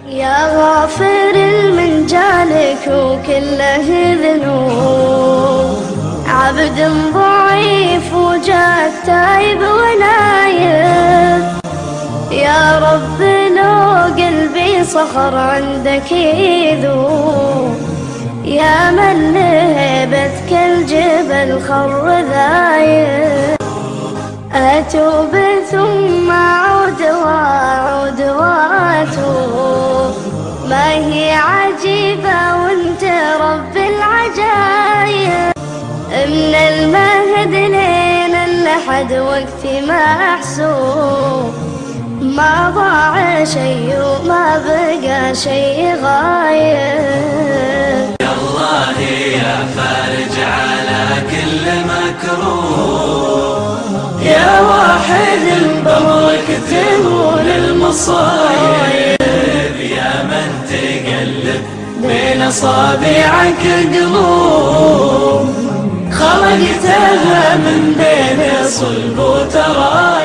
يا غافر من جالك وكله ذنوب، عبد ضعيف وجاك تايب ونايب. يا رب لو قلبي صخر عندك يذوب، يا من لهيبتك الجبل خر ذايب. أتوب ثم أعود وأعود وأتوب، ما هي عجيبة وانت رب العجايب. من المهد لين اللحد وقتي محسوب، ما ضاع شيء وما بقى شيء غايب. يا الله يا فارج على كل مكروه، يا واحد بأمرك تهون المصايب. يا من تقلب بين أصابعك قلوب، خلقتها من بين صلب وتراب.